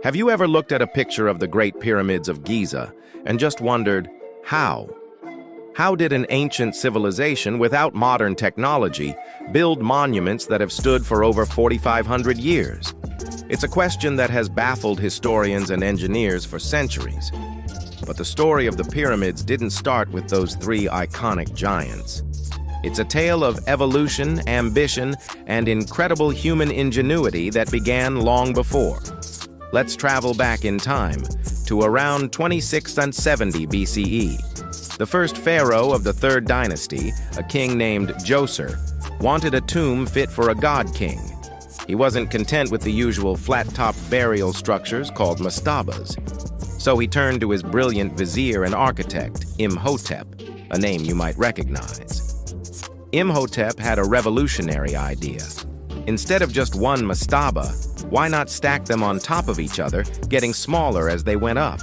Have you ever looked at a picture of the Great Pyramids of Giza and just wondered, how? How did an ancient civilization without modern technology build monuments that have stood for over 4,500 years? It's a question that has baffled historians and engineers for centuries. But the story of the pyramids didn't start with those three iconic giants. It's a tale of evolution, ambition, and incredible human ingenuity that began long before. Let's travel back in time to around 2670 BCE. The first pharaoh of the third dynasty, a king named Djoser, wanted a tomb fit for a god king. He wasn't content with the usual flat-topped burial structures called mastabas. So he turned to his brilliant vizier and architect, Imhotep, a name you might recognize. Imhotep had a revolutionary idea. Instead of just one mastaba, why not stack them on top of each other, getting smaller as they went up?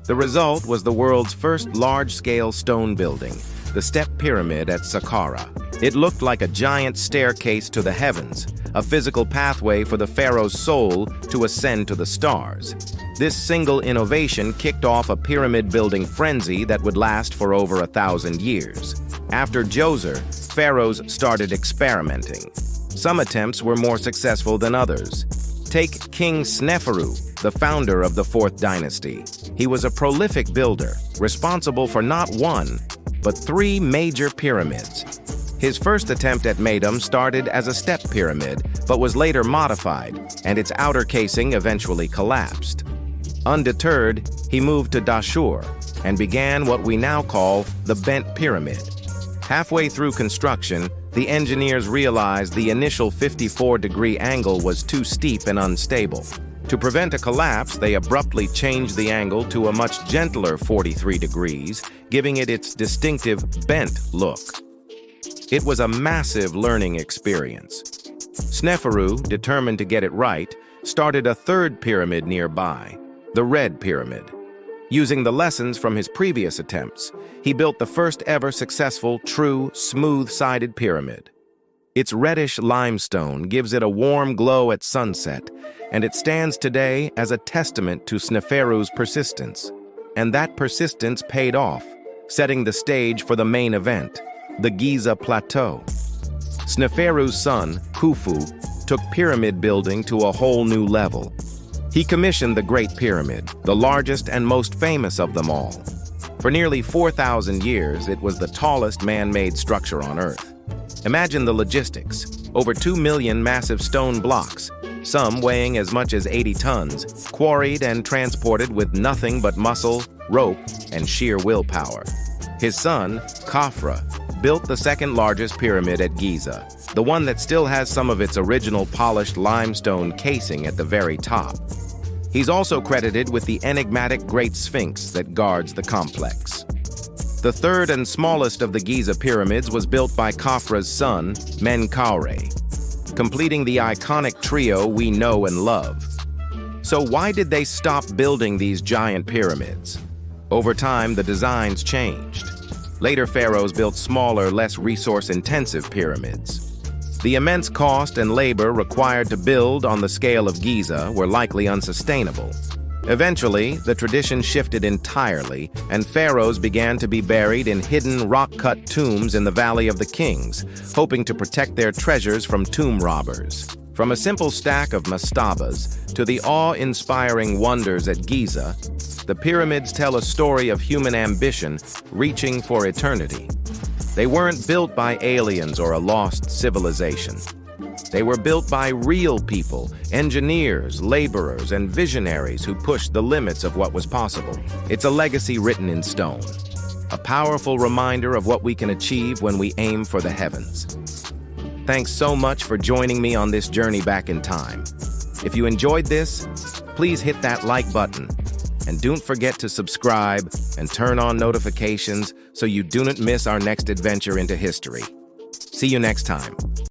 The result was the world's first large-scale stone building, the Step Pyramid at Saqqara. It looked like a giant staircase to the heavens, a physical pathway for the pharaoh's soul to ascend to the stars. This single innovation kicked off a pyramid-building frenzy that would last for over 1,000 years. After Djoser, pharaohs started experimenting. Some attempts were more successful than others. Take King Sneferu, the founder of the Fourth Dynasty. He was a prolific builder, responsible for not one, but 3 major pyramids. His first attempt at Medum started as a step pyramid, but was later modified, and its outer casing eventually collapsed. Undeterred, he moved to Dashur and began what we now call the Bent Pyramid. Halfway through construction, the engineers realized the initial 54-degree angle was too steep and unstable. To prevent a collapse, they abruptly changed the angle to a much gentler 43 degrees, giving it its distinctive bent look. It was a massive learning experience. Sneferu, determined to get it right, started a third pyramid nearby, the Red Pyramid. Using the lessons from his previous attempts, he built the first ever successful, true, smooth-sided pyramid. Its reddish limestone gives it a warm glow at sunset, and it stands today as a testament to Sneferu's persistence. And that persistence paid off, setting the stage for the main event, the Giza Plateau. Sneferu's son, Khufu, took pyramid building to a whole new level. He commissioned the Great Pyramid, the largest and most famous of them all. For nearly 4,000 years, it was the tallest man-made structure on Earth. Imagine the logistics. Over 2 million massive stone blocks, some weighing as much as 80 tons, quarried and transported with nothing but muscle, rope, and sheer willpower. His son, Khafre, built the second largest pyramid at Giza, the one that still has some of its original polished limestone casing at the very top. He's also credited with the enigmatic Great Sphinx that guards the complex. The third and smallest of the Giza pyramids was built by Khafre's son, Menkaure, completing the iconic trio we know and love. So why did they stop building these giant pyramids? Over time, the designs changed. Later pharaohs built smaller, less resource-intensive pyramids. The immense cost and labor required to build on the scale of Giza were likely unsustainable. Eventually, the tradition shifted entirely, and pharaohs began to be buried in hidden rock-cut tombs in the Valley of the Kings, hoping to protect their treasures from tomb robbers. From a simple stack of mastabas to the awe-inspiring wonders at Giza, the pyramids tell a story of human ambition reaching for eternity. They weren't built by aliens or a lost civilization. They were built by real people, engineers, laborers, and visionaries who pushed the limits of what was possible. It's a legacy written in stone, a powerful reminder of what we can achieve when we aim for the heavens. Thanks so much for joining me on this journey back in time. If you enjoyed this, please hit that like button. And don't forget to subscribe and turn on notifications so you do not miss our next adventure into history. See you next time.